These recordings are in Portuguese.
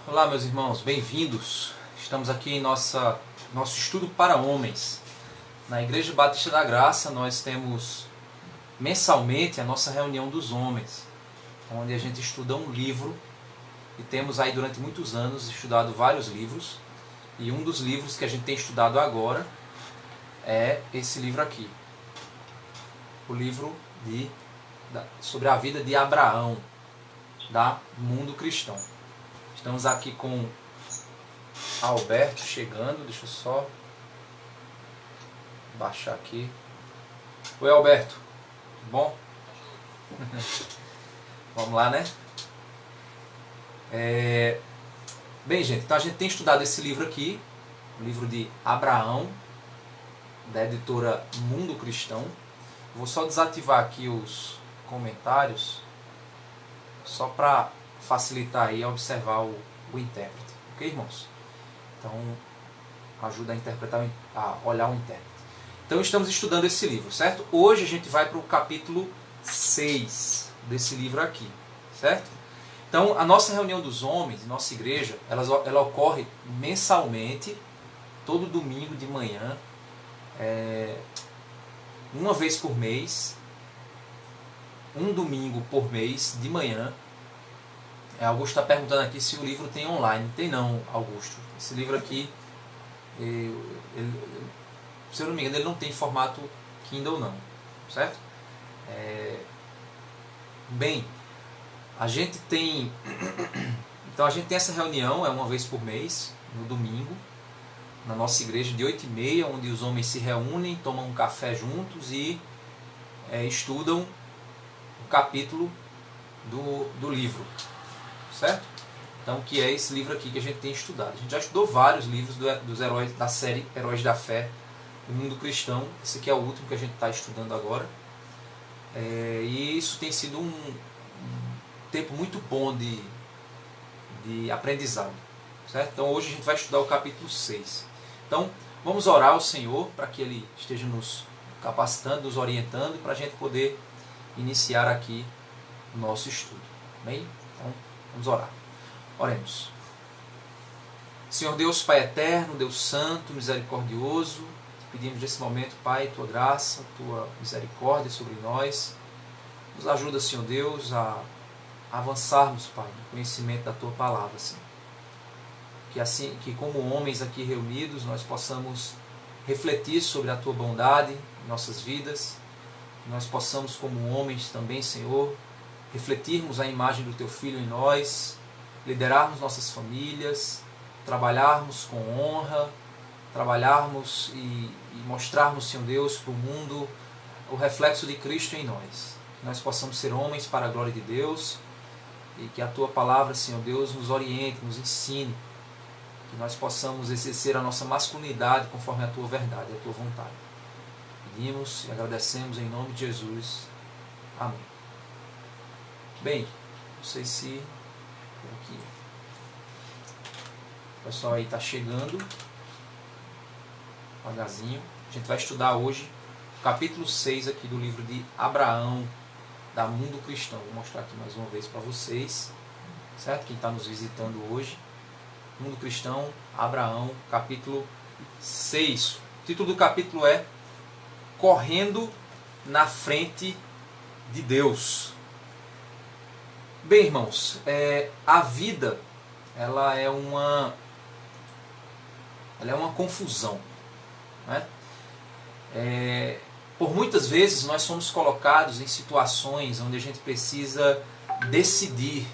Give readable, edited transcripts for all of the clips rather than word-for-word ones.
Olá, meus irmãos, bem-vindos. Estamos aqui em nosso estudo para homens. Na Igreja Batista da Graça, nós temos mensalmente a nossa reunião dos homens, onde a gente estuda um livro, e temos aí durante muitos anos estudado vários livros, e um dos livros que a gente tem estudado agora é esse livro aqui, o livro sobre a vida de Abraão, da Mundo Cristão. Estamos aqui com Alberto chegando, deixa eu só baixar aqui. Oi, Alberto, tudo bom? Vamos lá, né? Bem, gente, então a gente tem estudado esse livro aqui, o livro de Abraão, da editora Mundo Cristão. Vou só desativar aqui os comentários, só para facilitar aí a observar o intérprete, ok, irmãos? Então, ajuda a interpretar, a olhar o intérprete. Então, estamos estudando esse livro, certo? Hoje a gente vai para o capítulo 6 desse livro aqui, certo? Então, a nossa reunião dos homens, nossa igreja, ela ocorre mensalmente, todo domingo de manhã, uma vez por mês, um domingo por mês de manhã. Augusto está perguntando aqui se o livro tem online. Não tem não, Augusto. Esse livro aqui, se eu não me engano, ele não tem formato Kindle não, certo? Bem, a gente tem então a gente tem essa reunião, uma vez por mês, no domingo, na nossa igreja de 8h30, onde os homens se reúnem, tomam um café juntos e estudam um capítulo do livro, certo? Então, que é esse livro aqui que a gente tem estudado. A gente já estudou vários livros dos heróis da série Heróis da Fé do Mundo Cristão. Esse aqui é o último que a gente está estudando agora. E isso tem sido um tempo muito bom de aprendizado, certo? Então, hoje a gente vai estudar o capítulo 6. Então, vamos orar ao Senhor para que Ele esteja nos capacitando, nos orientando, para a gente poder iniciar aqui o nosso estudo. Amém? Então, vamos orar. Oremos. Senhor Deus, Pai eterno, Deus santo, misericordioso, te pedimos nesse momento, Pai, Tua graça, Tua misericórdia sobre nós. Nos ajuda, Senhor Deus, a avançarmos, Pai, no conhecimento da Tua palavra, Senhor. Que como homens aqui reunidos, nós possamos refletir sobre a Tua bondade em nossas vidas. Que nós possamos, como homens também, Senhor, refletirmos a imagem do Teu Filho em nós, liderarmos nossas famílias, trabalharmos com honra, trabalharmos e mostrarmos, Senhor Deus, para o mundo o reflexo de Cristo em nós. Que nós possamos ser homens para a glória de Deus e que a Tua palavra, Senhor Deus, nos oriente, nos ensine, que nós possamos exercer a nossa masculinidade conforme a Tua verdade, a Tua vontade. Pedimos e agradecemos em nome de Jesus. Amém. Bem, não sei se aqui o pessoal aí está chegando devagarzinho. A gente vai estudar hoje o capítulo 6 aqui do livro de Abraão, da Mundo Cristão. Vou mostrar aqui mais uma vez para vocês, certo? Quem está nos visitando hoje. Mundo Cristão, Abraão, capítulo 6. O título do capítulo é Correndo na Frente de Deus. Bem, irmãos, a vida ela é uma confusão, né? Por muitas vezes nós somos colocados em situações onde a gente precisa decidir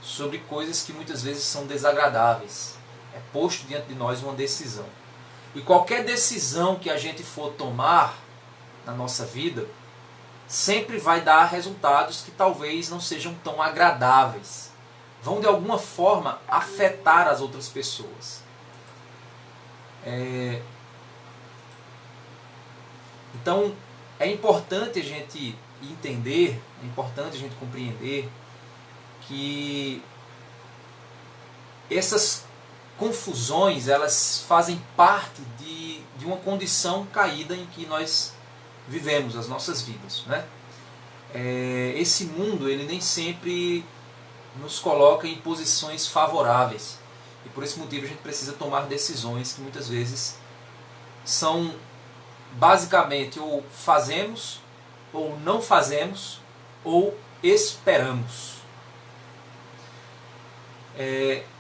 sobre coisas que muitas vezes são desagradáveis. É posto diante de nós uma decisão. E qualquer decisão que a gente for tomar na nossa vida sempre vai dar resultados que talvez não sejam tão agradáveis. Vão de alguma forma afetar as outras pessoas. Então é importante a gente entender, é importante a gente compreender que essas confusões elas fazem parte de uma condição caída em que nós vivemos as nossas vidas, né? Esse mundo ele nem sempre nos coloca em posições favoráveis. E por esse motivo a gente precisa tomar decisões que muitas vezes são basicamente ou fazemos, ou não fazemos, ou esperamos.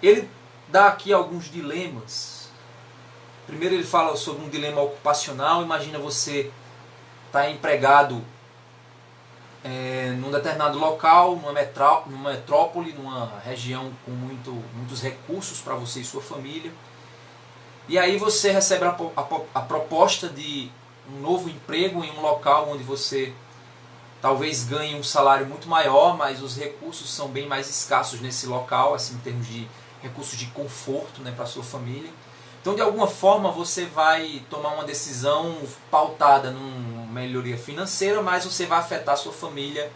Ele dá aqui alguns dilemas. Primeiro ele fala sobre um dilema ocupacional. Imagina você estar empregado num determinado local, numa metrópole, numa região com muitos recursos para você e sua família. E aí você recebe a proposta de um novo emprego em um local onde você talvez ganhe um salário muito maior, mas os recursos são bem mais escassos nesse local, assim, em termos de recursos de conforto, né, para a sua família. Então, de alguma forma, você vai tomar uma decisão pautada numa melhoria financeira, mas você vai afetar a sua família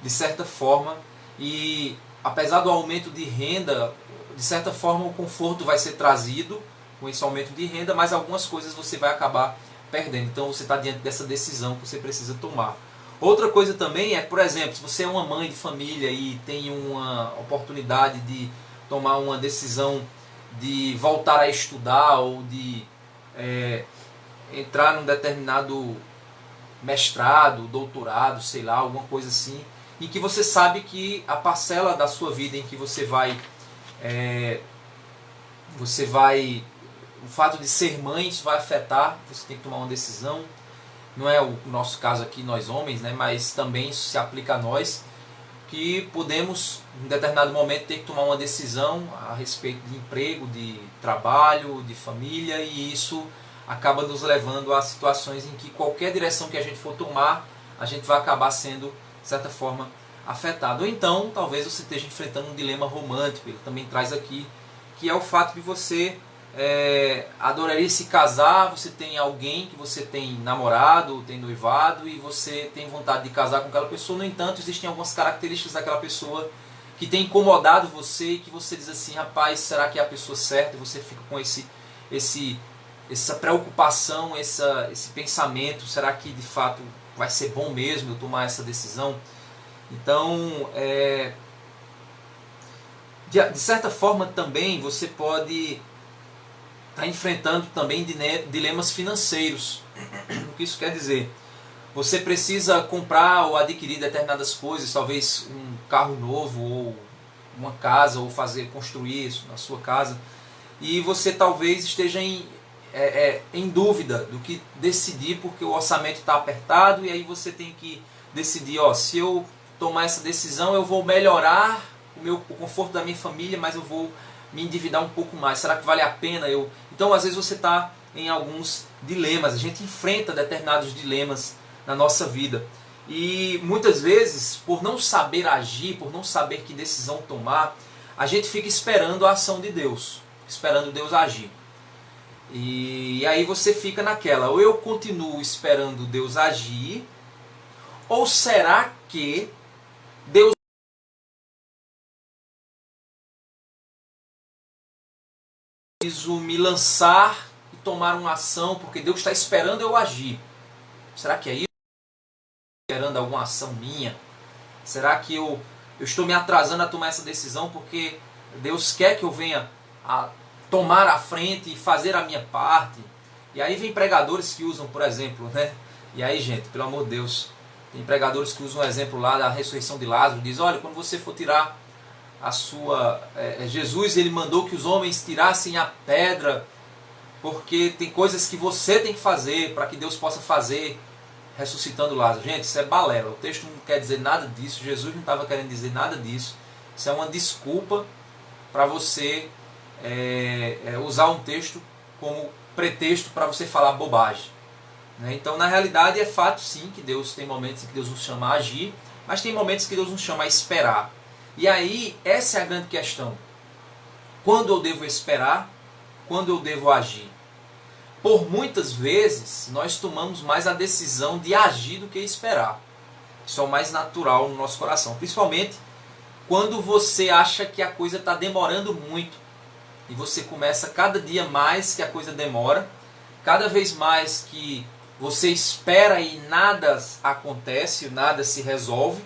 de certa forma. E, apesar do aumento de renda, de certa forma o conforto vai ser trazido com esse aumento de renda, mas algumas coisas você vai acabar perdendo. Então, você está diante dessa decisão que você precisa tomar. Outra coisa também é, por exemplo, se você é uma mãe de família e tem uma oportunidade de tomar uma decisão de voltar a estudar ou de entrar num determinado mestrado, doutorado, sei lá, alguma coisa assim, e que você sabe que a parcela da sua vida em que você vai, o fato de ser mãe, isso vai afetar, você tem que tomar uma decisão. Não é o nosso caso aqui, nós homens, né, mas também isso se aplica a nós, que podemos, em determinado momento, ter que tomar uma decisão a respeito de emprego, de trabalho, de família, e isso acaba nos levando a situações em que qualquer direção que a gente for tomar, a gente vai acabar sendo, de certa forma, afetado. Ou então, talvez você esteja enfrentando um dilema romântico, ele também traz aqui, que é o fato de você adoraria se casar, você tem alguém que você tem namorado, tem noivado e você tem vontade de casar com aquela pessoa. No entanto, existem algumas características daquela pessoa que tem incomodado você e que você diz assim, rapaz, será que é a pessoa certa? E você fica com essa preocupação, esse pensamento, será que de fato vai ser bom mesmo eu tomar essa decisão? Então, de certa forma também você pode está enfrentando também dilemas financeiros. O que isso quer dizer? Você precisa comprar ou adquirir determinadas coisas, talvez um carro novo, ou uma casa, ou construir isso na sua casa, e você talvez esteja em dúvida do que decidir, porque o orçamento está apertado, e aí você tem que decidir, se eu tomar essa decisão, eu vou melhorar o conforto da minha família, mas eu vou me endividar um pouco mais. Será que vale a pena eu... Então, às vezes você está em alguns dilemas. A gente enfrenta determinados dilemas na nossa vida. E muitas vezes, por não saber agir, por não saber que decisão tomar, a gente fica esperando a ação de Deus, esperando Deus agir. E aí você fica naquela, ou eu continuo esperando Deus agir, ou será que Deus preciso me lançar e tomar uma ação, porque Deus está esperando eu agir? Será que é isso? Esperando alguma ação minha? Será que eu estou me atrasando a tomar essa decisão porque Deus quer que eu venha a tomar a frente e fazer a minha parte? E aí vem pregadores que usam, por exemplo, né? E aí, gente, pelo amor de Deus, tem pregadores que usam um exemplo lá da ressurreição de Lázaro, diz, olha, quando você for tirar a sua... Jesus, ele mandou que os homens tirassem a pedra, porque tem coisas que você tem que fazer para que Deus possa fazer ressuscitando Lázaro. Gente, isso é balela, o texto não quer dizer nada disso, Jesus não estava querendo dizer nada disso. Isso é uma desculpa para você usar um texto como pretexto para você falar bobagem. Então, na realidade, é fato sim que Deus tem momentos em que Deus nos chama a agir, mas tem momentos que Deus nos chama a esperar. E aí, essa é a grande questão. Quando eu devo esperar? Quando eu devo agir? Por muitas vezes, nós tomamos mais a decisão de agir do que esperar. Isso é o mais natural no nosso coração. Principalmente quando você acha que a coisa está demorando muito. E você começa cada dia mais que a coisa demora. Cada vez mais que você espera e nada acontece, nada se resolve.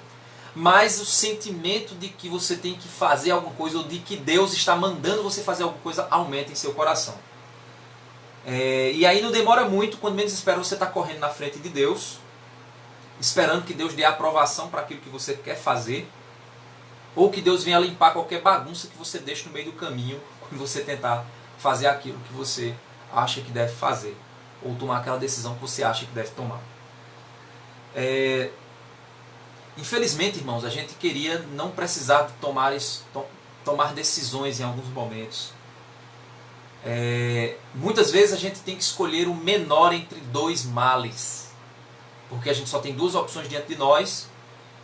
mas o sentimento de que você tem que fazer alguma coisa ou de que Deus está mandando você fazer alguma coisa aumenta em seu coração. E aí não demora muito, quando menos espera, você está correndo na frente de Deus, esperando que Deus dê aprovação para aquilo que você quer fazer, ou que Deus venha limpar qualquer bagunça que você deixa no meio do caminho quando você tentar fazer aquilo que você acha que deve fazer, ou tomar aquela decisão que você acha que deve tomar. Infelizmente, irmãos, a gente queria não precisar de tomar decisões em alguns momentos. Muitas vezes a gente tem que escolher o menor entre dois males, porque a gente só tem duas opções diante de nós,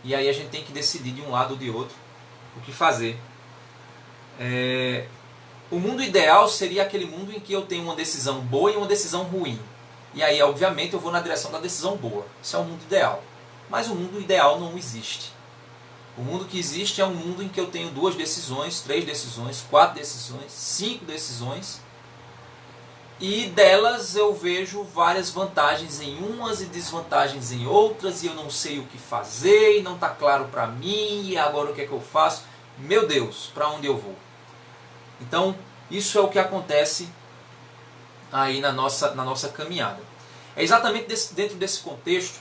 e aí a gente tem que decidir de um lado ou de outro o que fazer. O mundo ideal seria aquele mundo em que eu tenho uma decisão boa e uma decisão ruim. E aí, obviamente, eu vou na direção da decisão boa. Isso é o mundo ideal. Mas o mundo ideal não existe. O mundo que existe é um mundo em que eu tenho 2 decisões, 3 decisões, 4 decisões, 5 decisões. E delas eu vejo várias vantagens em umas e desvantagens em outras, e eu não sei o que fazer, e não está claro para mim, e agora o que é que eu faço? Meu Deus, para onde eu vou? Então, isso é o que acontece aí na nossa caminhada. É exatamente dentro desse contexto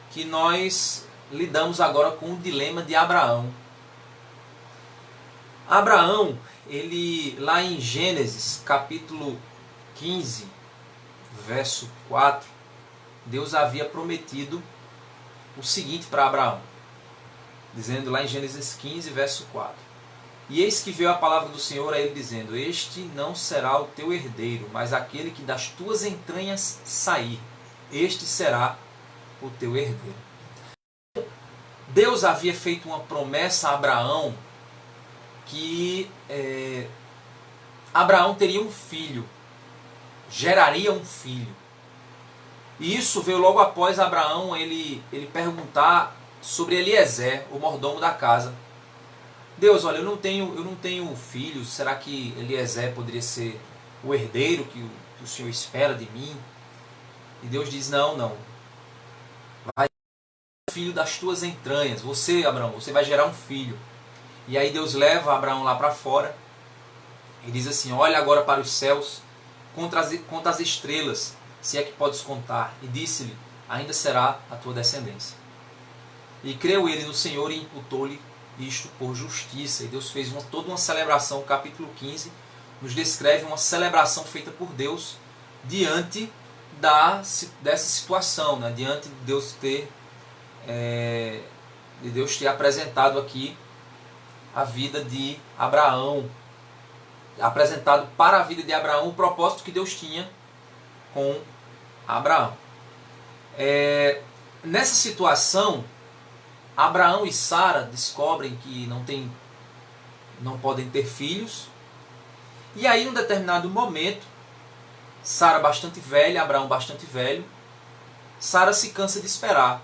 que nós lidamos agora com o dilema de Abraão. Abraão, ele lá em Gênesis, capítulo 15, verso 4, Deus havia prometido o seguinte para Abraão, dizendo lá em Gênesis 15, verso 4: E eis que veio a palavra do Senhor a ele, dizendo: Este não será o teu herdeiro, mas aquele que das tuas entranhas sair, este será o teu herdeiro. Deus havia feito uma promessa a Abraão que Abraão teria um filho, geraria um filho. E isso veio logo após Abraão ele perguntar sobre Eliezer, o mordomo da casa. Deus, olha, eu não tenho filhos, será que Eliezer poderia ser o herdeiro que o Senhor espera de mim? E Deus diz: não. Vai ser o filho das tuas entranhas. Você, Abraão, você vai gerar um filho. E aí Deus leva Abraão lá para fora e diz assim: olha agora para os céus, conta as estrelas, se é que podes contar. E disse-lhe: ainda será a tua descendência. E creu ele no Senhor e imputou-lhe isto por justiça. E Deus fez toda uma celebração. O capítulo 15 nos descreve uma celebração feita por Deus diante dessa situação, né? Diante de Deus ter apresentado aqui a vida de Abraão, apresentado para a vida de Abraão o propósito que Deus tinha com Abraão. Nessa situação, Abraão e Sara descobrem que não podem ter filhos. E aí, em um determinado momento, Sara bastante velha, Abraão bastante velho, Sara se cansa de esperar.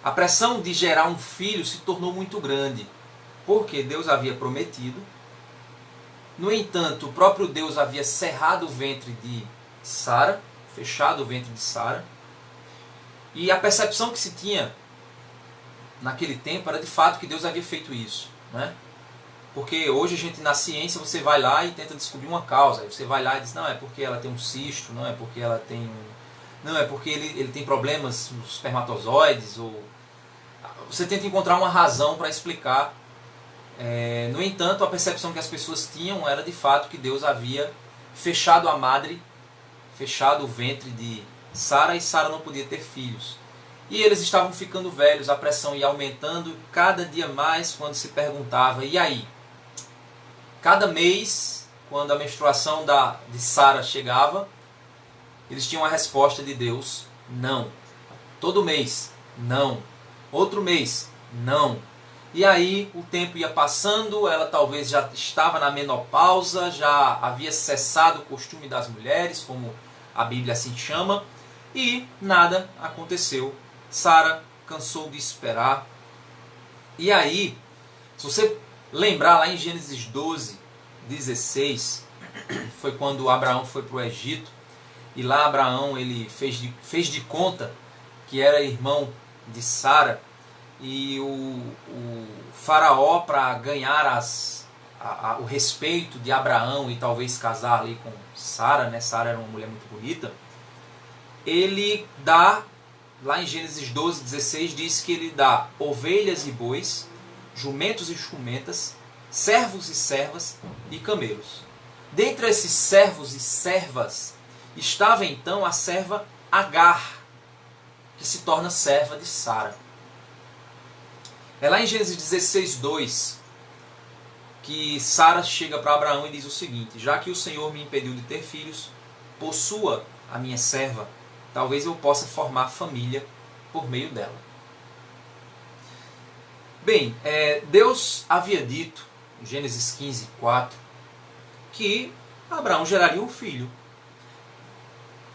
A pressão de gerar um filho se tornou muito grande, porque Deus havia prometido. No entanto, o próprio Deus havia cerrado o ventre de Sara, fechado o ventre de Sara. E a percepção que se tinha naquele tempo era de fato que Deus havia feito isso, né? Porque hoje a gente, na ciência, você vai lá e tenta descobrir uma causa. Aí você vai lá e diz: não, é porque ela tem um cisto, não é porque ela tem não, é porque ele tem problemas nos espermatozoides, ou você tenta encontrar uma razão para explicar. No entanto, a percepção que as pessoas tinham era de fato que Deus havia fechado a madre, fechado o ventre de Sara, e Sara não podia ter filhos. E eles estavam ficando velhos, a pressão ia aumentando cada dia mais, quando se perguntava: e aí? Cada mês, quando a menstruação de Sara chegava, eles tinham a resposta de Deus: não. Todo mês, não. Outro mês, não. E aí o tempo ia passando, ela talvez já estava na menopausa, já havia cessado o costume das mulheres, como a Bíblia assim chama, e nada aconteceu. Sara cansou de esperar. E aí, se você lembrar lá em Gênesis 12, 16, foi quando Abraão foi para o Egito, e lá Abraão ele fez de conta que era irmão de Sara, e o faraó, para ganhar o respeito de Abraão e talvez casar ali com Sara, né? Sara era uma mulher muito bonita, ele dá, lá em Gênesis 12:16, diz que ele dá ovelhas e bois, jumentos e jumentas, servos e servas e camelos. Dentre esses servos e servas estava então a serva Agar, que se torna serva de Sara. É lá em Gênesis 16:2 que Sara chega para Abraão e diz o seguinte: já que o Senhor me impediu de ter filhos, possua a minha serva, talvez eu possa formar família por meio dela. Bem, Deus havia dito, em Gênesis 15:4, que Abraão geraria um filho.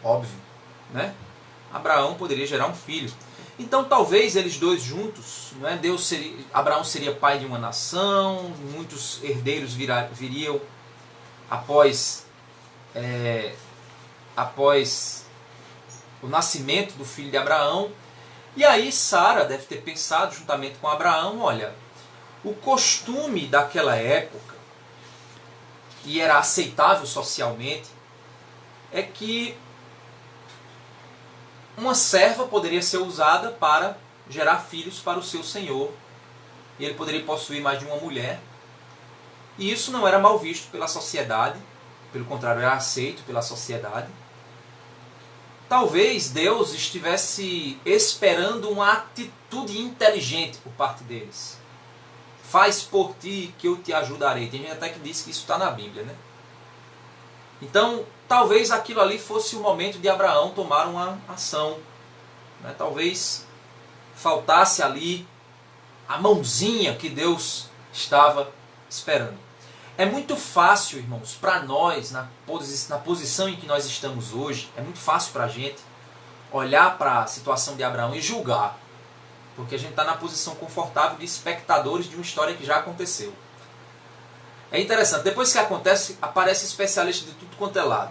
Óbvio, né? Abraão poderia gerar um filho. Então talvez eles dois juntos, né? Abraão seria pai de uma nação, muitos herdeiros viriam após o nascimento do filho de Abraão. E aí Sara deve ter pensado juntamente com Abraão, olha, o costume daquela época, e era aceitável socialmente, é que uma serva poderia ser usada para gerar filhos para o seu senhor. E ele poderia possuir mais de uma mulher. E isso não era mal visto pela sociedade. Pelo contrário, era aceito pela sociedade. Talvez Deus estivesse esperando uma atitude inteligente por parte deles. Faz por ti que eu te ajudarei. Tem gente até que diz que isso está na Bíblia, né? Então, talvez aquilo ali fosse o momento de Abraão tomar uma ação. Né? Talvez faltasse ali a mãozinha que Deus estava esperando. É muito fácil, irmãos, para nós, na posição em que nós estamos hoje, é muito fácil para a gente olhar para a situação de Abraão e julgar. Porque a gente está na posição confortável de espectadores de uma história que já aconteceu. É interessante, depois que acontece, aparece especialista de tudo quanto é lado.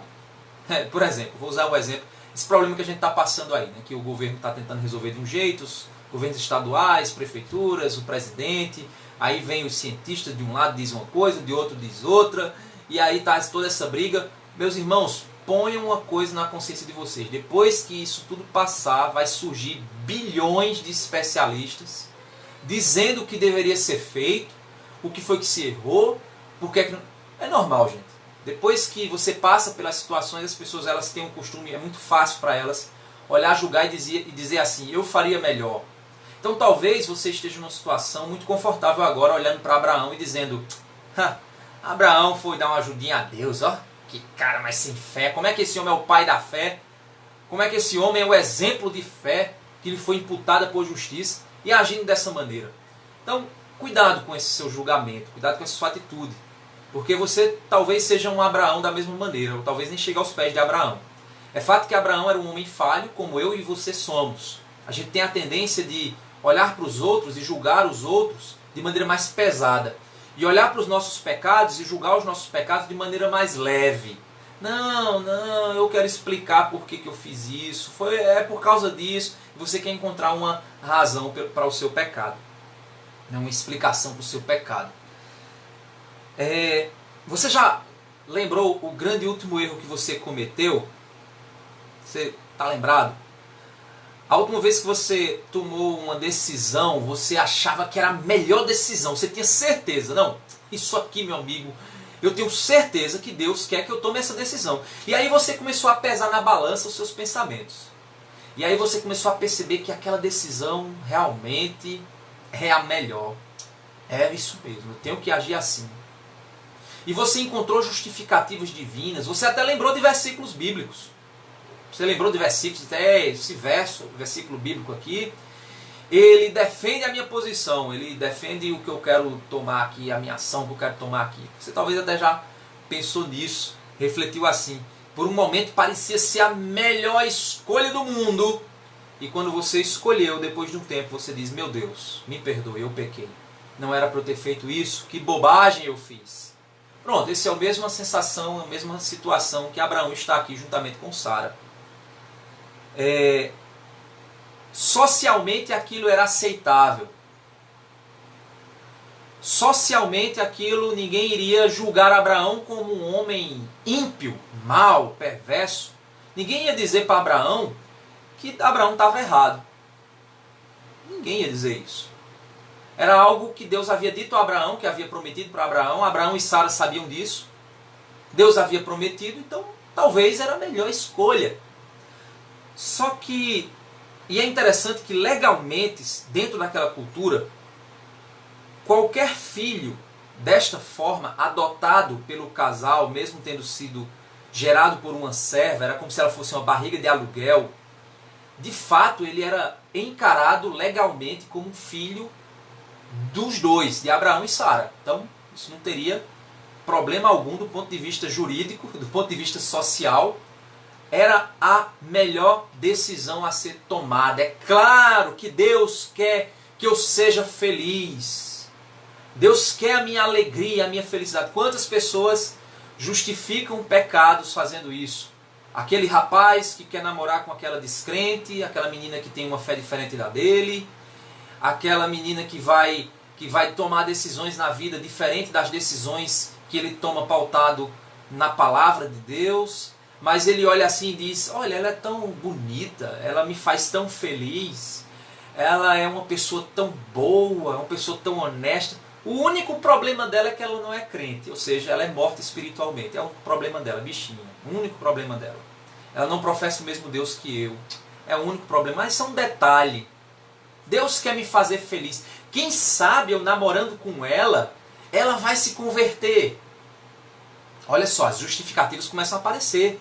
Por exemplo, vou usar um exemplo, esse problema que a gente está passando aí, né, que o governo está tentando resolver de um jeito, os governos estaduais, prefeituras, o presidente, aí vem os cientistas de um lado diz uma coisa, de outro diz outra, e aí está toda essa briga. Meus irmãos, ponham uma coisa na consciência de vocês, depois que isso tudo passar, vai surgir bilhões de especialistas dizendo o que deveria ser feito, o que foi que se errou, porque é normal, gente. Depois que você passa pelas situações, as pessoas elas têm um costume, é muito fácil para elas olhar, julgar e dizer assim, eu faria melhor. Então talvez você esteja numa situação muito confortável agora, olhando para Abraão e dizendo, Abraão foi dar uma ajudinha a Deus, ó, que cara mais sem fé, como é que esse homem é o pai da fé? Como é que esse homem é o exemplo de fé que lhe foi imputada por justiça e agindo dessa maneira? Então, cuidado com esse seu julgamento, cuidado com essa sua atitude. Porque você talvez seja um Abraão da mesma maneira, ou talvez nem chegue aos pés de Abraão. É fato que Abraão era um homem falho, como eu e você somos. A gente tem a tendência de olhar para os outros e julgar os outros de maneira mais pesada. E olhar para os nossos pecados e julgar os nossos pecados de maneira mais leve. Não, eu quero explicar por que eu fiz isso. É por causa disso. E você quer encontrar uma razão para o seu pecado. Uma explicação para o seu pecado. Você já lembrou o grande e último erro que você cometeu? Você está lembrado? A última vez que você tomou uma decisão, você achava que era a melhor decisão. Você tinha certeza, não, isso aqui, meu amigo, eu tenho certeza que Deus quer que eu tome essa decisão. E aí você começou a pesar na balança os seus pensamentos. E aí você começou a perceber que aquela decisão realmente é a melhor. É isso mesmo, eu tenho que agir assim. E você encontrou justificativas divinas, você até lembrou de versículos bíblicos. Você lembrou de versículos, até esse versículo bíblico aqui, ele defende a minha posição, ele defende o que eu quero tomar aqui, a minha ação que eu quero tomar aqui. Você talvez até já pensou nisso, refletiu assim. Por um momento parecia ser a melhor escolha do mundo. E quando você escolheu, depois de um tempo, você diz, meu Deus, me perdoe, eu pequei. Não era para eu ter feito isso, que bobagem eu fiz. Pronto, essa é a mesma sensação, a mesma situação que Abraão está aqui juntamente com Sara. Socialmente aquilo era aceitável. Socialmente aquilo, ninguém iria julgar Abraão como um homem ímpio, mau, perverso. Ninguém ia dizer para Abraão que Abraão estava errado. Ninguém ia dizer isso. Era algo que Deus havia dito a Abraão, que havia prometido para Abraão. Abraão e Sara sabiam disso. Deus havia prometido, então talvez era a melhor escolha. Só que, e é interessante que legalmente, dentro daquela cultura, qualquer filho desta forma, adotado pelo casal, mesmo tendo sido gerado por uma serva, era como se ela fosse uma barriga de aluguel, de fato ele era encarado legalmente como um filho dos dois, de Abraão e Sara. Então, isso não teria problema algum do ponto de vista jurídico, do ponto de vista social. Era a melhor decisão a ser tomada. É claro que Deus quer que eu seja feliz. Deus quer a minha alegria, a minha felicidade. Quantas pessoas justificam pecados fazendo isso? Aquele rapaz que quer namorar com aquela descrente, aquela menina que tem uma fé diferente da dele, aquela menina que vai tomar decisões na vida diferente das decisões que ele toma pautado na palavra de Deus, mas ele olha assim e diz, olha, ela é tão bonita, ela me faz tão feliz, ela é uma pessoa tão boa, uma pessoa tão honesta. O único problema dela é que ela não é crente, ou seja, ela é morta espiritualmente. É o problema dela, bichinha. O único problema dela. Ela não professa o mesmo Deus que eu. É o único problema. Mas isso é um detalhe. Deus quer me fazer feliz. Quem sabe eu namorando com ela, ela vai se converter. Olha só, as justificativas começam a aparecer.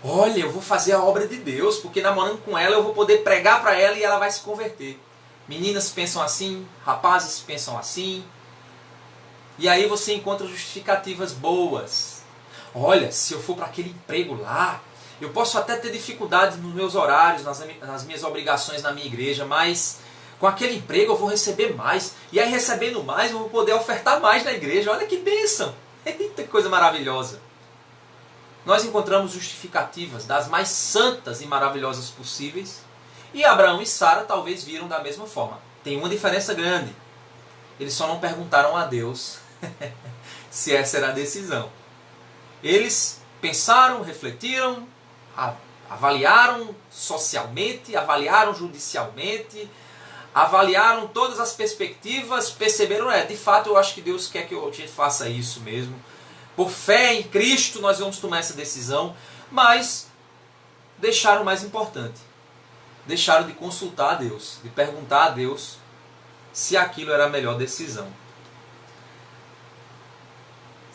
Olha, eu vou fazer a obra de Deus, porque namorando com ela eu vou poder pregar para ela e ela vai se converter. Meninas pensam assim, rapazes pensam assim. E aí você encontra justificativas boas. Olha, se eu for para aquele emprego lá, eu posso até ter dificuldades nos meus horários, nas minhas obrigações na minha igreja, mas com aquele emprego eu vou receber mais. E aí recebendo mais eu vou poder ofertar mais na igreja. Olha que bênção! Eita, que coisa maravilhosa! Nós encontramos justificativas das mais santas e maravilhosas possíveis. E Abraão e Sara talvez viram da mesma forma. Tem uma diferença grande. Eles só não perguntaram a Deus se essa era a decisão. Eles pensaram, refletiram, avaliaram socialmente, avaliaram judicialmente, avaliaram todas as perspectivas, perceberam, de fato eu acho que Deus quer que a gente faça isso mesmo. Por fé em Cristo nós vamos tomar essa decisão, mas deixaram o mais importante. Deixaram de consultar a Deus, de perguntar a Deus se aquilo era a melhor decisão.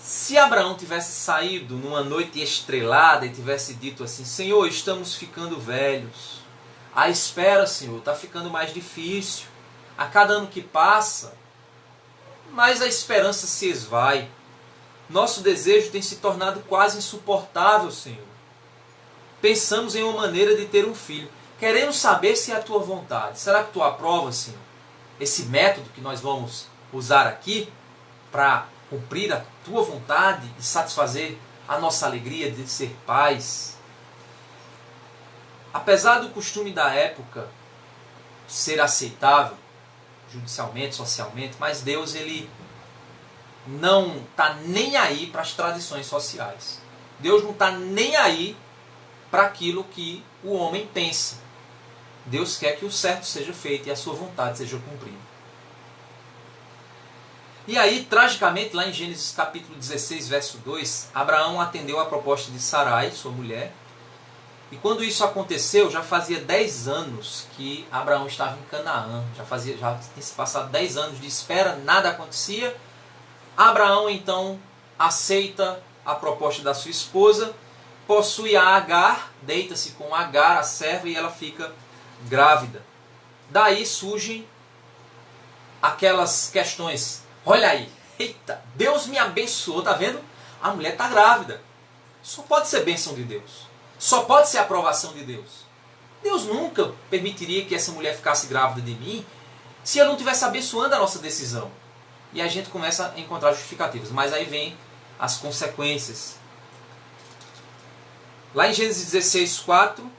Se Abraão tivesse saído numa noite estrelada e tivesse dito assim, Senhor, estamos ficando velhos, a espera, Senhor, está ficando mais difícil, a cada ano que passa, mais a esperança se esvai, nosso desejo tem se tornado quase insuportável, Senhor. Pensamos em uma maneira de ter um filho, queremos saber se é a tua vontade, será que tu aprova, Senhor, esse método que nós vamos usar aqui para cumprir a tua vontade e satisfazer a nossa alegria de ser pais? Apesar do costume da época ser aceitável, judicialmente, socialmente, mas Deus ele não está nem aí para as tradições sociais. Deus não está nem aí para aquilo que o homem pensa. Deus quer que o certo seja feito e a sua vontade seja cumprida. E aí, tragicamente, lá em Gênesis capítulo 16, verso 2, Abraão atendeu a proposta de Sarai, sua mulher. E quando isso aconteceu, já fazia 10 anos que Abraão estava em Canaã. Já tinha se passado 10 anos de espera, nada acontecia. Abraão, então, aceita a proposta da sua esposa, possui a Agar, deita-se com Agar, a serva, e ela fica grávida. Daí surgem aquelas questões. Olha aí, eita, Deus me abençoou, tá vendo? A mulher está grávida. Só pode ser bênção de Deus. Só pode ser aprovação de Deus. Deus nunca permitiria que essa mulher ficasse grávida de mim se eu não estivesse abençoando a nossa decisão. E a gente começa a encontrar justificativas. Mas aí vem as consequências. Lá em Gênesis 16, 4,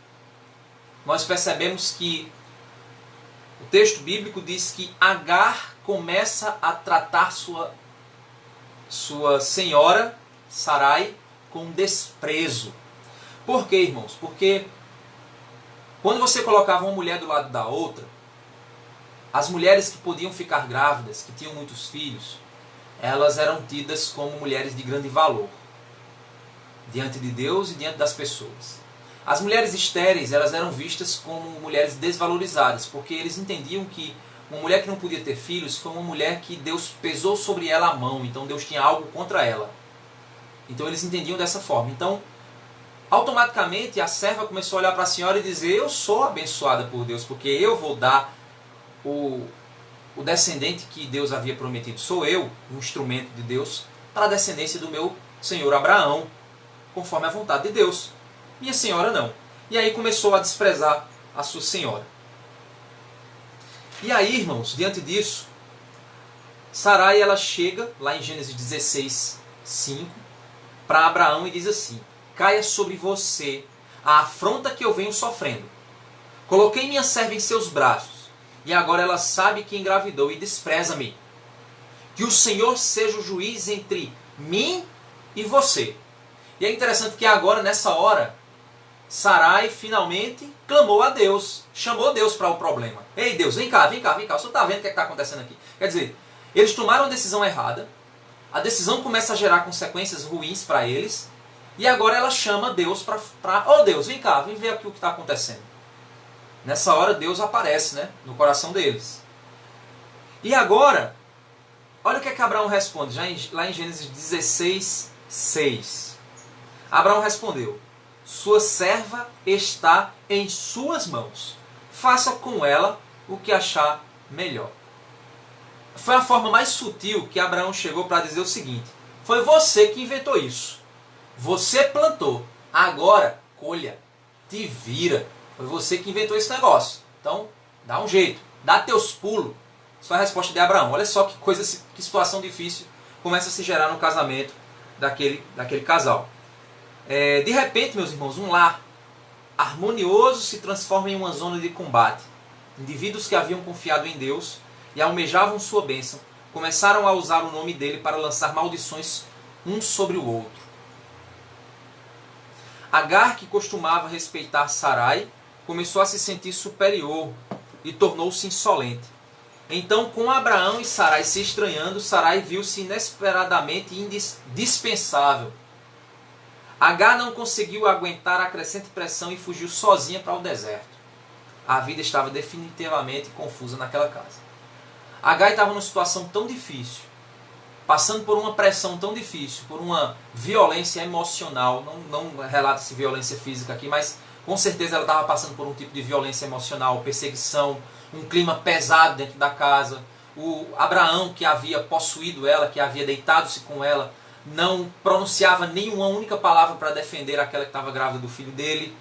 nós percebemos que o texto bíblico diz que Agar começa a tratar sua senhora, Sarai, com desprezo. Por quê, irmãos? Porque quando você colocava uma mulher do lado da outra, as mulheres que podiam ficar grávidas, que tinham muitos filhos, elas eram tidas como mulheres de grande valor diante de Deus e diante das pessoas. As mulheres estéreis, elas eram vistas como mulheres desvalorizadas, porque eles entendiam que uma mulher que não podia ter filhos foi uma mulher que Deus pesou sobre ela a mão, então Deus tinha algo contra ela. Então eles entendiam dessa forma. Então, automaticamente a serva começou a olhar para a senhora e dizer: eu sou abençoada por Deus, porque eu vou dar o descendente que Deus havia prometido. Sou eu, um instrumento de Deus, para a descendência do meu senhor Abraão, conforme a vontade de Deus. Minha senhora não. E aí começou a desprezar a sua senhora. E aí, irmãos, diante disso, Sarai, ela chega, lá em Gênesis 16, 5, para Abraão e diz assim: caia sobre você a afronta que eu venho sofrendo. Coloquei minha serva em seus braços, e agora ela sabe que engravidou e despreza-me. Que o Senhor seja o juiz entre mim e você. E é interessante que agora, nessa hora, Sarai finalmente clamou a Deus, chamou Deus para o problema. Ei Deus, vem cá, vem cá, vem cá, o senhor está vendo o que está acontecendo aqui? Quer dizer, eles tomaram a decisão errada, a decisão começa a gerar consequências ruins para eles, e agora ela chama Deus para... Oh Deus, vem cá, vem ver aqui o que está acontecendo. Nessa hora Deus aparece, né, no coração deles. E agora, olha o que Abraão responde, lá em Gênesis 16, 6. Abraão respondeu: sua serva está em suas mãos. Faça com ela o que achar melhor. Foi a forma mais sutil que Abraão chegou para dizer o seguinte: foi você que inventou isso. Você plantou. Agora, colha. Te vira. Foi você que inventou esse negócio. Então, dá um jeito. Dá teus pulos. Isso foi a resposta de Abraão. Olha só que situação difícil começa a se gerar no casamento daquele casal. De repente, meus irmãos, um lar harmonioso se transforma em uma zona de combate. Indivíduos que haviam confiado em Deus e almejavam sua bênção começaram a usar o nome dele para lançar maldições um sobre o outro. Agar, que costumava respeitar Sarai, começou a se sentir superior e tornou-se insolente. Então, com Abraão e Sarai se estranhando, Sarai viu-se inesperadamente indispensável. Agar não conseguiu aguentar a crescente pressão e fugiu sozinha para o deserto. A vida estava definitivamente confusa naquela casa. Agar estava numa situação tão difícil, passando por uma pressão tão difícil, por uma violência emocional, não relata-se violência física aqui, mas com certeza ela estava passando por um tipo de violência emocional, perseguição, um clima pesado dentro da casa. O Abraão, que havia possuído ela, que havia deitado-se com ela, não pronunciava nenhuma única palavra para defender aquela que estava grávida do filho dele.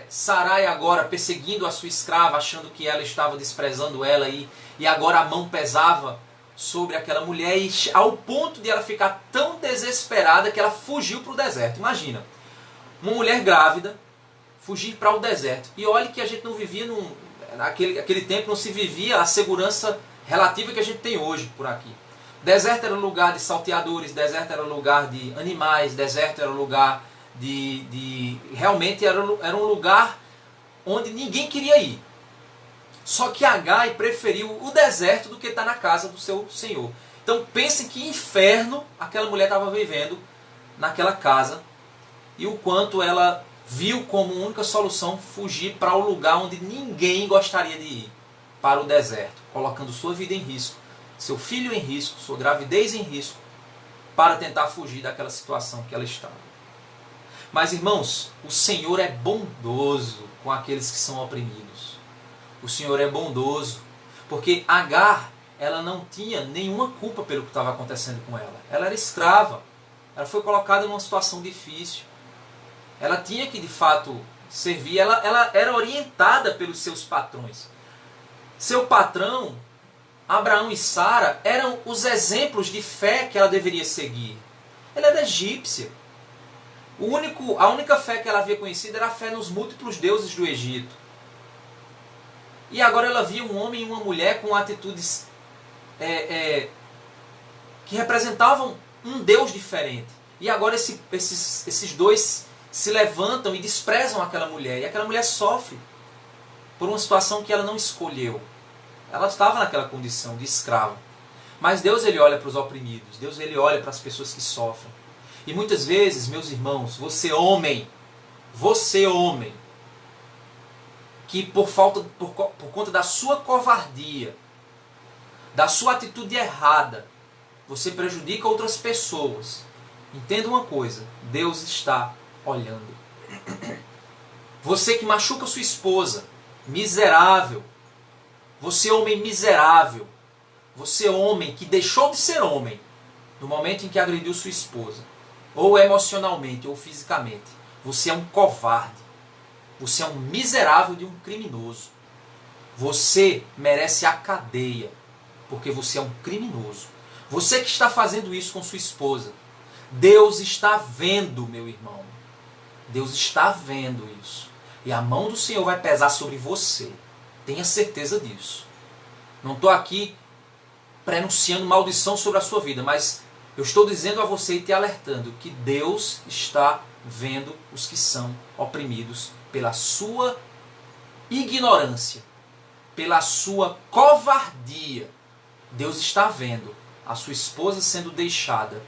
Sarai agora perseguindo a sua escrava, achando que ela estava desprezando ela, e agora a mão pesava sobre aquela mulher, e ao ponto de ela ficar tão desesperada que ela fugiu para o deserto. Imagina, uma mulher grávida fugir para o deserto. E olhe que a gente não vivia, naquele tempo não se vivia a segurança relativa que a gente tem hoje por aqui. Deserto era lugar de salteadores, deserto era lugar de animais, deserto era lugar realmente era um lugar onde ninguém queria ir. Só que Agai preferiu o deserto do que estar na casa do seu senhor. Então pensem que inferno aquela mulher estava vivendo naquela casa, e o quanto ela viu como única solução fugir para o lugar onde ninguém gostaria de ir, para o deserto, colocando sua vida em risco, seu filho em risco, sua gravidez em risco, para tentar fugir daquela situação que ela estava. Mas, irmãos, o Senhor é bondoso com aqueles que são oprimidos. O Senhor é bondoso, porque Agar, ela não tinha nenhuma culpa pelo que estava acontecendo com ela. Ela era escrava, ela foi colocada numa situação difícil. Ela tinha que, de fato, servir, ela era orientada pelos seus patrões. Seu patrão, Abraão e Sara, eram os exemplos de fé que ela deveria seguir. Ela era egípcia. A única fé que ela havia conhecido era a fé nos múltiplos deuses do Egito. E agora ela via um homem e uma mulher com atitudes que representavam um Deus diferente. E agora esses dois se levantam e desprezam aquela mulher. E aquela mulher sofre por uma situação que ela não escolheu. Ela estava naquela condição de escrava. Mas Deus, ele olha para os oprimidos. Deus, ele olha para as pessoas que sofrem. E muitas vezes, meus irmãos, você homem, que por conta da sua covardia, da sua atitude errada, você prejudica outras pessoas. Entenda uma coisa, Deus está olhando. Você que machuca sua esposa, miserável. Você homem miserável. Você homem que deixou de ser homem no momento em que agrediu sua esposa. Ou emocionalmente ou fisicamente. Você é um covarde. Você é um miserável de um criminoso. Você merece a cadeia. Porque você é um criminoso. Você que está fazendo isso com sua esposa. Deus está vendo, meu irmão. Deus está vendo isso. E a mão do Senhor vai pesar sobre você. Tenha certeza disso. Não estou aqui prenunciando maldição sobre a sua vida, mas eu estou dizendo a você e te alertando que Deus está vendo os que são oprimidos pela sua ignorância, pela sua covardia. Deus está vendo a sua esposa sendo deixada,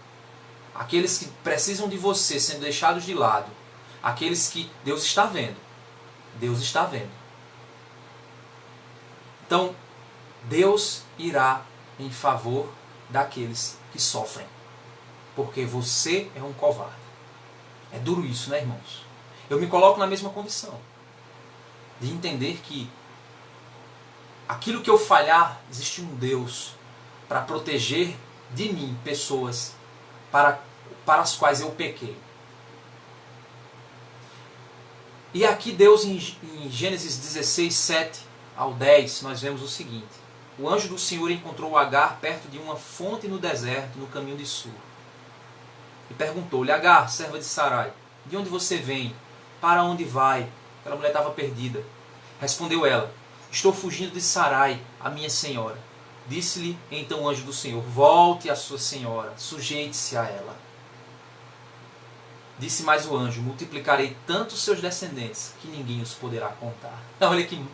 aqueles que precisam de você sendo deixados de lado, aqueles que Deus está vendo. Deus está vendo. Então, Deus irá em favor daqueles que sofrem. Porque você é um covarde. É duro isso, né, irmãos? Eu me coloco na mesma condição. De entender que aquilo que eu falhar, existe um Deus para proteger de mim pessoas para as quais eu pequei. E aqui Deus, em Gênesis 16, 7 ao 10, nós vemos o seguinte. O anjo do Senhor encontrou Agar perto de uma fonte no deserto, no caminho de Sur. E perguntou-lhe: Agar, serva de Sarai, de onde você vem? Para onde vai? Aquela mulher estava perdida. Respondeu ela: estou fugindo de Sarai, a minha senhora. Disse-lhe então o anjo do Senhor: volte à sua senhora, sujeite-se a ela. Disse mais o anjo: multiplicarei tanto os seus descendentes que ninguém os poderá contar. Olha que,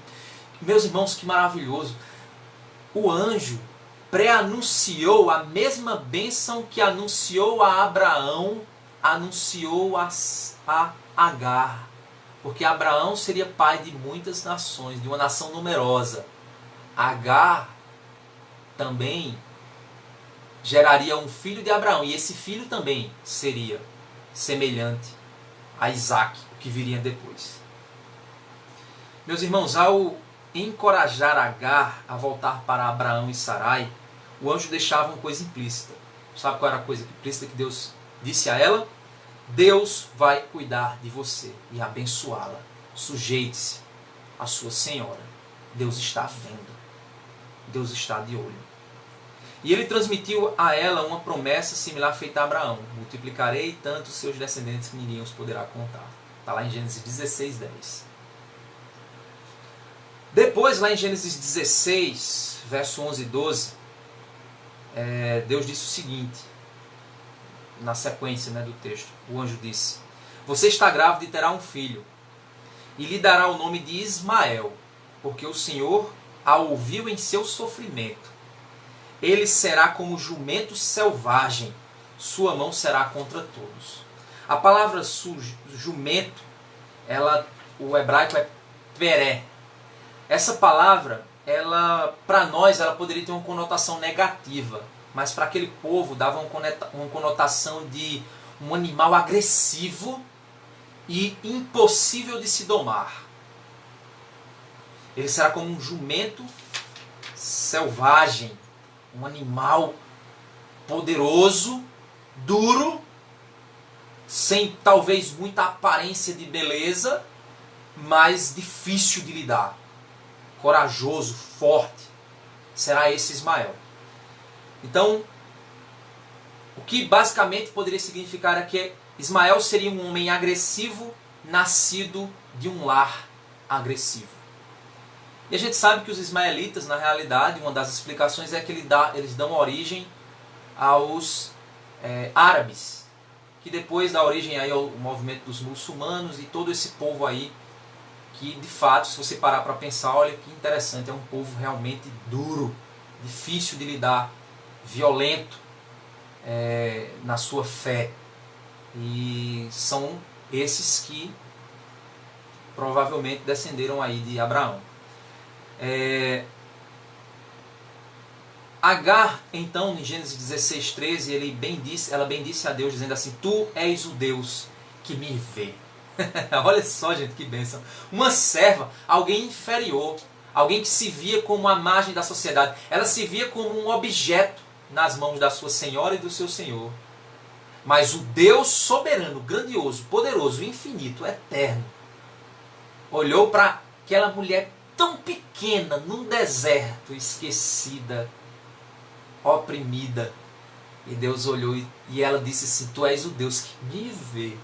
meus irmãos, que maravilhoso. O anjo pré-anunciou a mesma bênção que anunciou a Abraão, anunciou a Agar. Porque Abraão seria pai de muitas nações, de uma nação numerosa. Agar também geraria um filho de Abraão. E esse filho também seria semelhante a Isaac, o que viria depois. Meus irmãos, ao encorajar Agar a voltar para Abraão e Sarai, o anjo deixava uma coisa implícita. Sabe qual era a coisa implícita que Deus disse a ela? Deus vai cuidar de você e abençoá-la. Sujeite-se à sua senhora. Deus está vendo. Deus está de olho. E ele transmitiu a ela uma promessa similar feita a Abraão. Multiplicarei tanto os seus descendentes que ninguém os poderá contar. Está lá em Gênesis 16, 10. Depois, lá em Gênesis 16, verso 11 e 12, Deus disse o seguinte, na sequência, do texto. O anjo disse: você está grávida e terá um filho, e lhe dará o nome de Ismael, porque o Senhor a ouviu em seu sofrimento. Ele será como jumento selvagem, sua mão será contra todos. A palavra jumento, o hebraico é peré. Essa palavra, para nós, ela poderia ter uma conotação negativa, mas para aquele povo dava uma conotação de um animal agressivo e impossível de se domar. Ele será como um jumento selvagem, um animal poderoso, duro, sem talvez muita aparência de beleza, mas difícil de lidar. Corajoso, forte. Será esse Ismael. Então, o que basicamente poderia significar é que Ismael seria um homem agressivo, nascido de um lar agressivo. E a gente sabe que os ismaelitas, na realidade, uma das explicações é que eles dão origem aos árabes, que depois dá origem aí ao movimento dos muçulmanos e todo esse povo aí, que de fato, se você parar para pensar, olha que interessante, é um povo realmente duro, difícil de lidar, violento na sua fé. E são esses que provavelmente descenderam aí de Abraão. Agar, então, em Gênesis 16:13, ela bendisse a Deus, dizendo assim: Tu és o Deus que me vê. Olha só, gente, que bênção. Uma serva, alguém inferior, alguém que se via como a margem da sociedade. Ela se via como um objeto nas mãos da sua senhora e do seu senhor. Mas o Deus soberano, grandioso, poderoso, infinito, eterno, olhou para aquela mulher tão pequena, num deserto, esquecida, oprimida. E Deus olhou e ela disse assim: Tu és o Deus que me vê.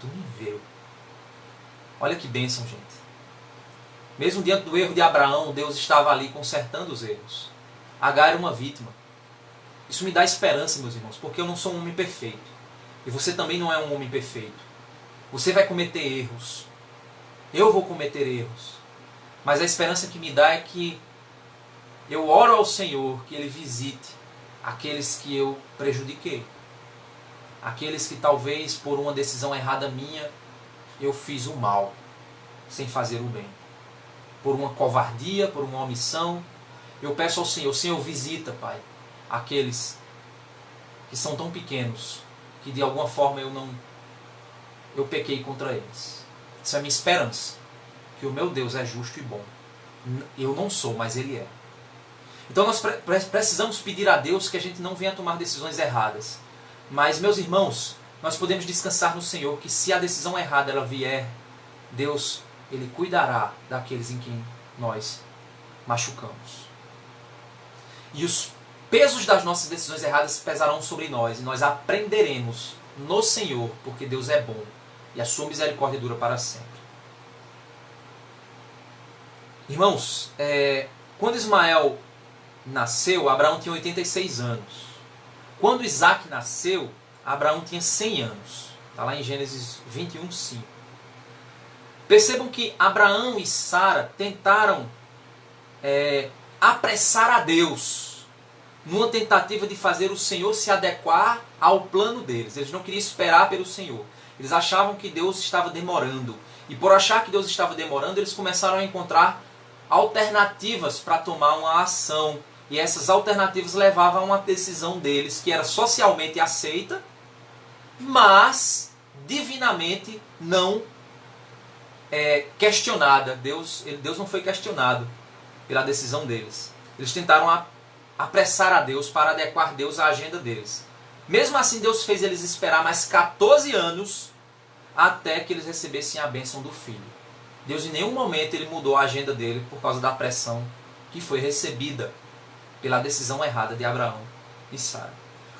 Tu me vê. Olha que bênção, gente. Mesmo diante do erro de Abraão, Deus estava ali consertando os erros. Agar era uma vítima. Isso me dá esperança, meus irmãos, porque eu não sou um homem perfeito. E você também não é um homem perfeito. Você vai cometer erros. Eu vou cometer erros. Mas a esperança que me dá é que eu oro ao Senhor que Ele visite aqueles que eu prejudiquei. Aqueles que talvez por uma decisão errada minha eu fiz o mal sem fazer o bem. Por uma covardia, por uma omissão. Eu peço ao Senhor: Senhor, visita, Pai, aqueles que são tão pequenos que de alguma forma eu pequei contra eles. Isso é a minha esperança, que o meu Deus é justo e bom. Eu não sou, mas Ele é. Então nós precisamos pedir a Deus que a gente não venha tomar decisões erradas. Mas, meus irmãos, nós podemos descansar no Senhor que se a decisão errada ela vier, Deus, Ele cuidará daqueles em quem nós machucamos. E os pesos das nossas decisões erradas pesarão sobre nós, e nós aprenderemos no Senhor, porque Deus é bom e a sua misericórdia dura para sempre. Irmãos, quando Ismael nasceu, Abraão tinha 86 anos. Quando Isaac nasceu, Abraão tinha 100 anos. Está lá em Gênesis 21:5. Percebam que Abraão e Sara tentaram apressar a Deus, numa tentativa de fazer o Senhor se adequar ao plano deles. Eles não queriam esperar pelo Senhor. Eles achavam que Deus estava demorando. E por achar que Deus estava demorando, eles começaram a encontrar alternativas para tomar uma ação. E essas alternativas levavam a uma decisão deles que era socialmente aceita, mas divinamente não questionada. Deus não foi questionado pela decisão deles. Eles tentaram apressar a Deus para adequar Deus à agenda deles. Mesmo assim, Deus fez eles esperar mais 14 anos até que eles recebessem a bênção do filho. Deus em nenhum momento ele mudou a agenda dele por causa da pressão que foi recebida pela decisão errada de Abraão e Sara.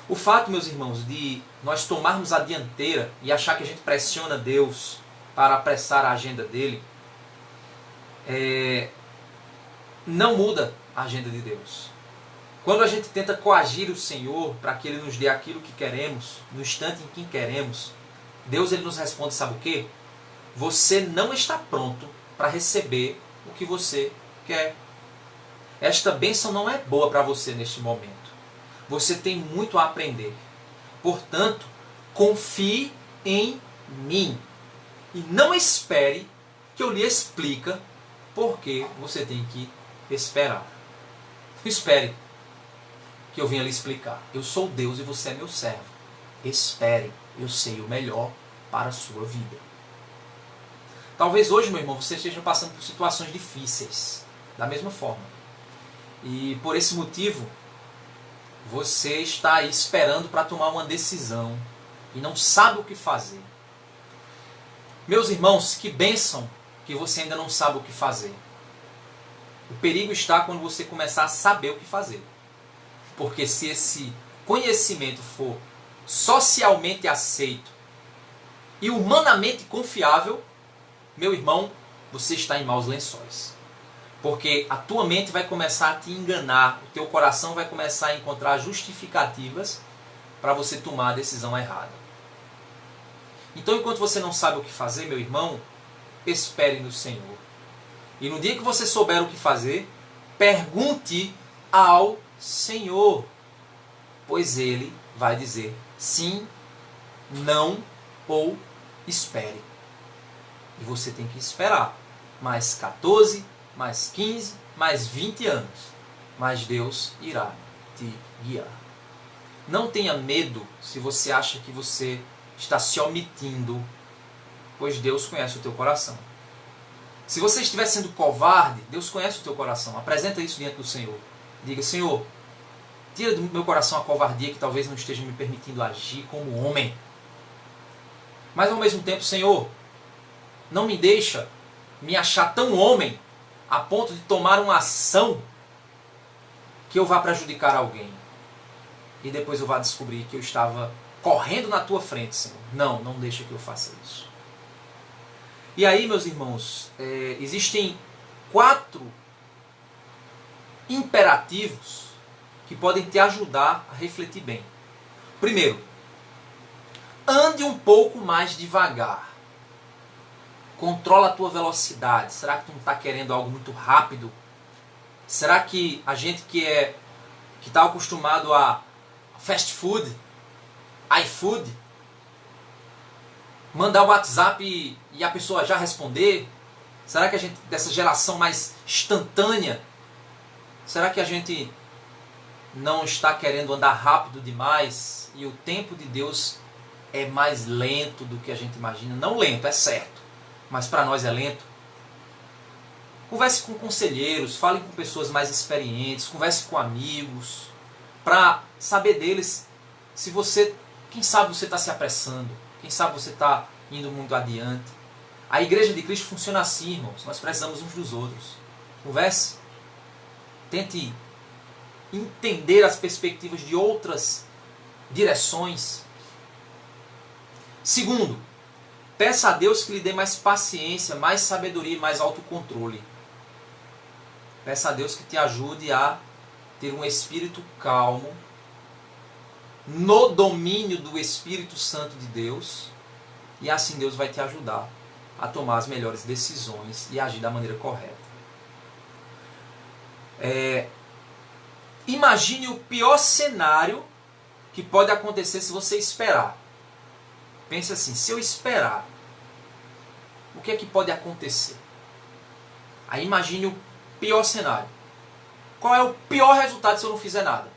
O fato, meus irmãos, de nós tomarmos a dianteira e achar que a gente pressiona Deus para apressar a agenda dele, não muda a agenda de Deus. Quando a gente tenta coagir o Senhor para que Ele nos dê aquilo que queremos, no instante em que queremos, Deus ele nos responde, sabe o quê? Você não está pronto para receber o que você quer. Esta bênção não é boa para você neste momento. Você tem muito a aprender. Portanto, confie em mim. E não espere que eu lhe explique por que você tem que esperar. Não espere que eu venha lhe explicar. Eu sou Deus e você é meu servo. Espere, eu sei o melhor para a sua vida. Talvez hoje, meu irmão, você esteja passando por situações difíceis. Da mesma forma. E por esse motivo, você está aí esperando para tomar uma decisão e não sabe o que fazer. Meus irmãos, que bênção que você ainda não sabe o que fazer. O perigo está quando você começar a saber o que fazer. Porque se esse conhecimento for socialmente aceito e humanamente confiável, meu irmão, você está em maus lençóis. Porque a tua mente vai começar a te enganar, o teu coração vai começar a encontrar justificativas para você tomar a decisão errada. Então, enquanto você não sabe o que fazer, meu irmão, espere no Senhor. E no dia que você souber o que fazer, pergunte ao Senhor, pois Ele vai dizer sim, não ou espere. E você tem que esperar mais 14, mais 15, mais 20 anos. Mas Deus irá te guiar. Não tenha medo se você acha que você está se omitindo, pois Deus conhece o teu coração. Se você estiver sendo covarde, Deus conhece o teu coração. Apresenta isso diante do Senhor. Diga, Senhor, tira do meu coração a covardia que talvez não esteja me permitindo agir como homem. Mas ao mesmo tempo, Senhor, não me deixa me achar tão homem a ponto de tomar uma ação que eu vá prejudicar alguém. E depois eu vá descobrir que eu estava correndo na tua frente, Senhor. Não, não deixa que eu faça isso. E aí, meus irmãos, existem 4 imperativos que podem te ajudar a refletir bem. Primeiro, ande um pouco mais devagar. Controla a tua velocidade. Será que tu não está querendo algo muito rápido? Será que a gente que está acostumado a fast food, iFood, mandar o WhatsApp e a pessoa já responder? Será que a gente, dessa geração mais instantânea, será que a gente não está querendo andar rápido demais e o tempo de Deus é mais lento do que a gente imagina? Não lento, é certo, mas para nós é lento. Converse com conselheiros, fale com pessoas mais experientes, converse com amigos, para saber deles se você, quem sabe você está se apressando, quem sabe você está indo muito adiante. A igreja de Cristo funciona assim, irmãos, nós precisamos uns dos outros. Converse, tente entender as perspectivas de outras direções. Segundo, peça a Deus que lhe dê mais paciência, mais sabedoria e mais autocontrole. Peça a Deus que te ajude a ter um espírito calmo, no domínio do Espírito Santo de Deus, e assim Deus vai te ajudar a tomar as melhores decisões e agir da maneira correta. Imagine o pior cenário que pode acontecer se você esperar. Pense assim, se eu esperar, o que é que pode acontecer? Aí imagine o pior cenário. Qual é o pior resultado se eu não fizer nada?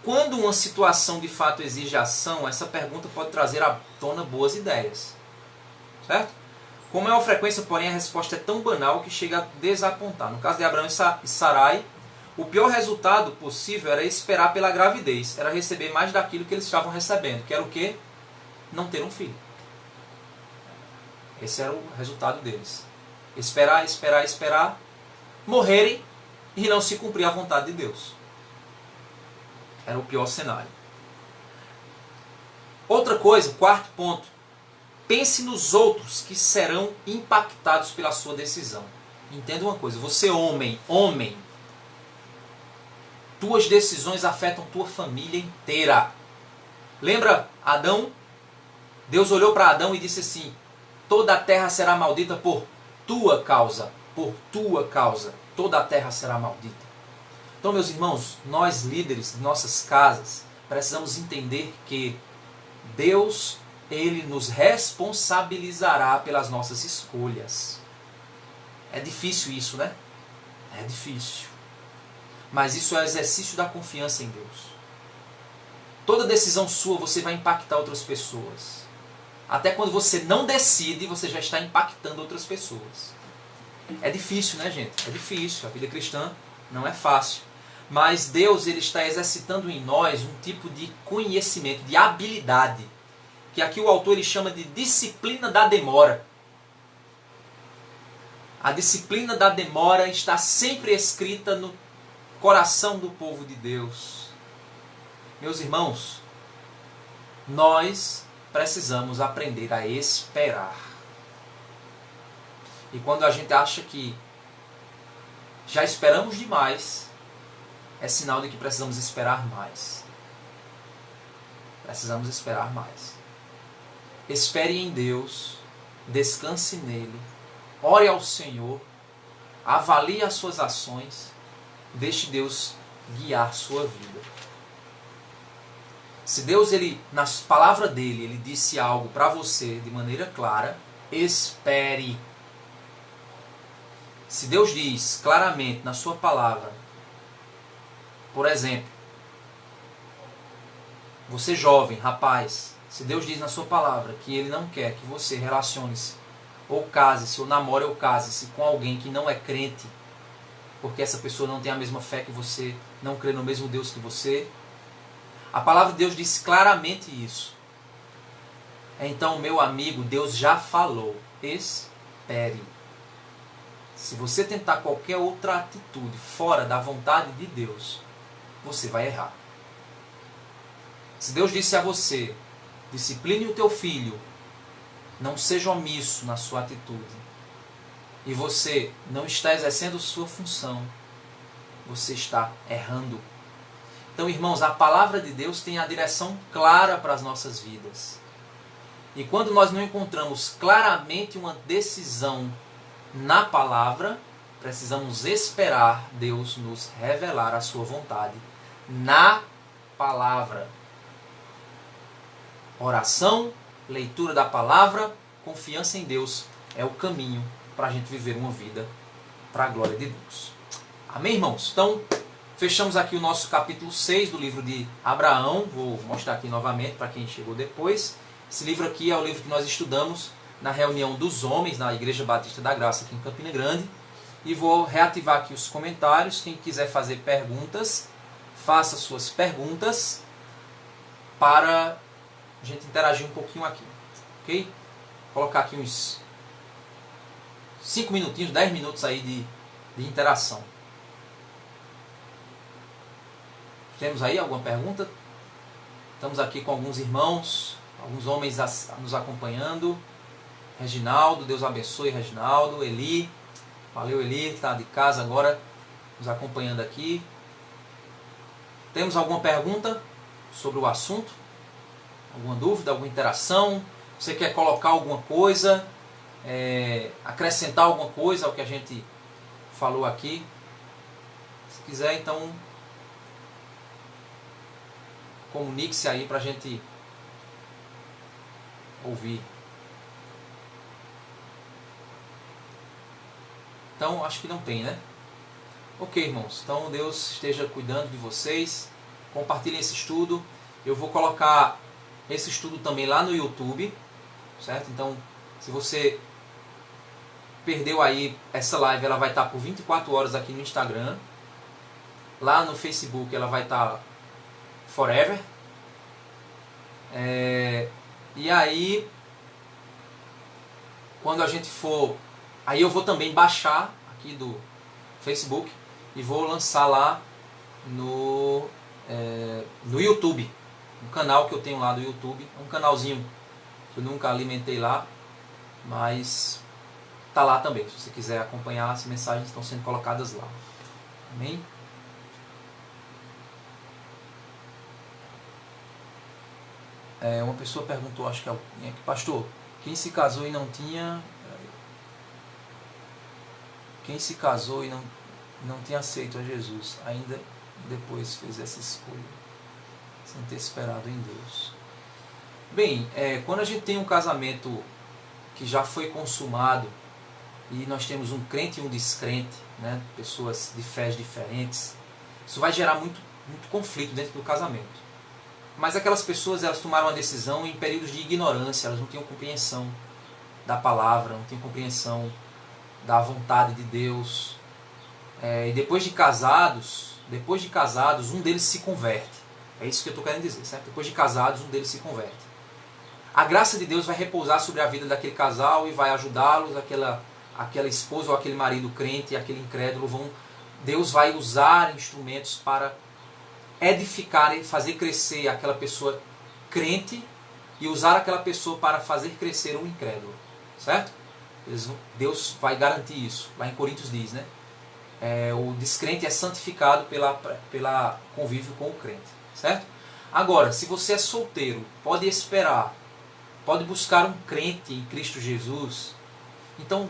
Quando uma situação de fato exige ação, essa pergunta pode trazer à tona boas ideias. Certo? Com maior frequência, porém, a resposta é tão banal que chega a desapontar. No caso de Abraão e Sarai, o pior resultado possível era esperar pela gravidez. Era receber mais daquilo que eles estavam recebendo. Que era o quê? Não ter um filho. Esse era o resultado deles. Esperar, esperar, esperar, morrerem e não se cumprir a vontade de Deus. Era o pior cenário. Outra coisa, 4º ponto. Pense nos outros que serão impactados pela sua decisão. Entenda uma coisa, você homem, tuas decisões afetam tua família inteira. Lembra Adão? Deus olhou para Adão e disse assim, toda a terra será maldita por tua causa, toda a terra será maldita. Então, meus irmãos, nós líderes de nossas casas, precisamos entender que Deus, Ele nos responsabilizará pelas nossas escolhas. É difícil isso, né? É difícil. Mas isso é o exercício da confiança em Deus. Toda decisão sua, você vai impactar outras pessoas. Até quando você não decide, você já está impactando outras pessoas. É difícil, né, gente? É difícil. A vida cristã não é fácil. Mas Deus, Ele está exercitando em nós um tipo de conhecimento, de habilidade, que aqui o autor ele chama de disciplina da demora. A disciplina da demora está sempre escrita no coração do povo de Deus. Meus irmãos, nós precisamos aprender a esperar. E quando a gente acha que já esperamos demais, é sinal de que precisamos esperar mais. Precisamos esperar mais. Espere em Deus, descanse nele, ore ao Senhor, avalie as suas ações, deixe Deus guiar sua vida. Se Deus, na palavra dele, ele disse algo para você de maneira clara, espere. Se Deus diz claramente na sua palavra, por exemplo, você jovem, rapaz, se Deus diz na sua palavra que Ele não quer que você relacione-se, ou case-se, ou namore ou case-se com alguém que não é crente, porque essa pessoa não tem a mesma fé que você, não crê no mesmo Deus que você, a palavra de Deus diz claramente isso. Então, meu amigo, Deus já falou, espere. Se você tentar qualquer outra atitude fora da vontade de Deus, você vai errar. Se Deus disse a você, discipline o teu filho, não seja omisso na sua atitude, e você não está exercendo sua função, você está errando. Então, irmãos, a palavra de Deus tem a direção clara para as nossas vidas. E quando nós não encontramos claramente uma decisão na palavra, precisamos esperar Deus nos revelar a sua vontade na palavra. Oração, leitura da palavra, confiança em Deus é o caminho para a gente viver uma vida para a glória de Deus. Amém, irmãos? Então, fechamos aqui o nosso capítulo 6 do livro de Abraão. Vou mostrar aqui novamente para quem chegou depois. Esse livro aqui é o livro que nós estudamos na reunião dos homens, na Igreja Batista da Graça, aqui em Campina Grande. E vou reativar aqui os comentários. Quem quiser fazer perguntas, faça suas perguntas para a gente interagir um pouquinho aqui. Ok? Vou colocar aqui uns 5 minutinhos, 10 minutos aí de interação. Temos aí alguma pergunta? Estamos aqui com alguns irmãos, alguns homens nos acompanhando. Reginaldo, Deus abençoe Reginaldo. Eli, valeu Eli, está de casa agora nos acompanhando aqui. Temos alguma pergunta sobre o assunto? Alguma dúvida, alguma interação? Você quer colocar alguma coisa, acrescentar alguma coisa ao que a gente falou aqui? Se quiser, então comunique-se aí para a gente ouvir. Então, acho que não tem, né? Ok, irmãos. Então, Deus esteja cuidando de vocês. Compartilhem esse estudo. Eu vou colocar esse estudo também lá no YouTube, certo? Então, se você perdeu aí essa live, ela vai estar por 24 horas aqui no Instagram. Lá no Facebook, ela vai estar forever. E aí, quando a gente for... Aí eu vou também baixar aqui do Facebook e vou lançar lá no YouTube, no canal que eu tenho lá do YouTube. É um canalzinho que eu nunca alimentei lá, mas tá lá também. Se você quiser acompanhar, as mensagens estão sendo colocadas lá. Amém? Uma pessoa perguntou, acho que é pastor, quem se casou e não tinha... Quem se casou e não tinha aceito a Jesus, ainda depois fez essa escolha, sem ter esperado em Deus. Bem, quando a gente tem um casamento que já foi consumado, e nós temos um crente e um descrente, né, pessoas de fés diferentes, isso vai gerar muito conflito dentro do casamento. Mas aquelas pessoas, elas tomaram uma decisão em períodos de ignorância, elas não tinham compreensão da palavra, não tinham compreensão da vontade de Deus. E depois de casados, um deles se converte. É isso que eu estou querendo dizer, certo? Depois de casados, um deles se converte. A graça de Deus vai repousar sobre a vida daquele casal e vai ajudá-los, aquela esposa ou aquele marido crente e aquele incrédulo Deus vai usar instrumentos para edificar e fazer crescer aquela pessoa crente e usar aquela pessoa para fazer crescer um incrédulo, certo? Deus vai garantir isso. Lá em Coríntios diz, né? O descrente é santificado pela convívio com o crente, certo? Agora, se você é solteiro, pode esperar, pode buscar um crente em Cristo Jesus, então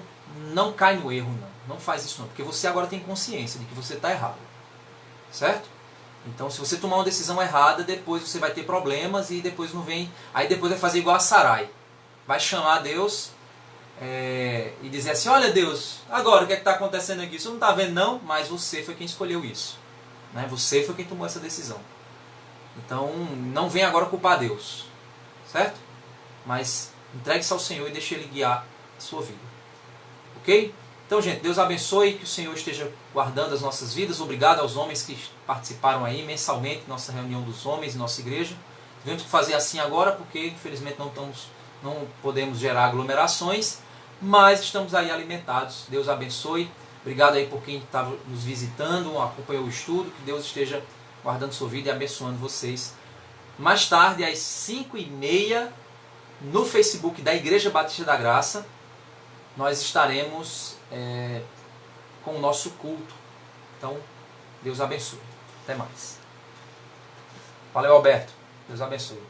não cai no erro, não faz isso não, porque você agora tem consciência de que você está errado, certo? Então, se você tomar uma decisão errada, depois você vai ter problemas e depois não vem, aí depois vai fazer igual a Sarai, vai chamar Deus e dizer assim, olha Deus, agora o que é que está acontecendo aqui? Você não está vendo não, mas você foi quem escolheu isso, né? Você foi quem tomou essa decisão. Então não vem agora culpar Deus, certo? Mas entregue-se ao Senhor e deixe Ele guiar a sua vida, ok? Então gente, Deus abençoe, que o Senhor esteja guardando as nossas vidas. Obrigado aos homens que participaram aí mensalmente, nossa reunião dos homens, nossa igreja. Tivemos que fazer assim agora porque infelizmente não podemos gerar aglomerações, mas estamos aí alimentados. Deus abençoe. Obrigado aí por quem estava nos visitando, acompanhou o estudo. Que Deus esteja guardando sua vida e abençoando vocês. Mais tarde, às 5h30, no Facebook da Igreja Batista da Graça, nós estaremos com o nosso culto. Então, Deus abençoe. Até mais. Valeu, Alberto. Deus abençoe.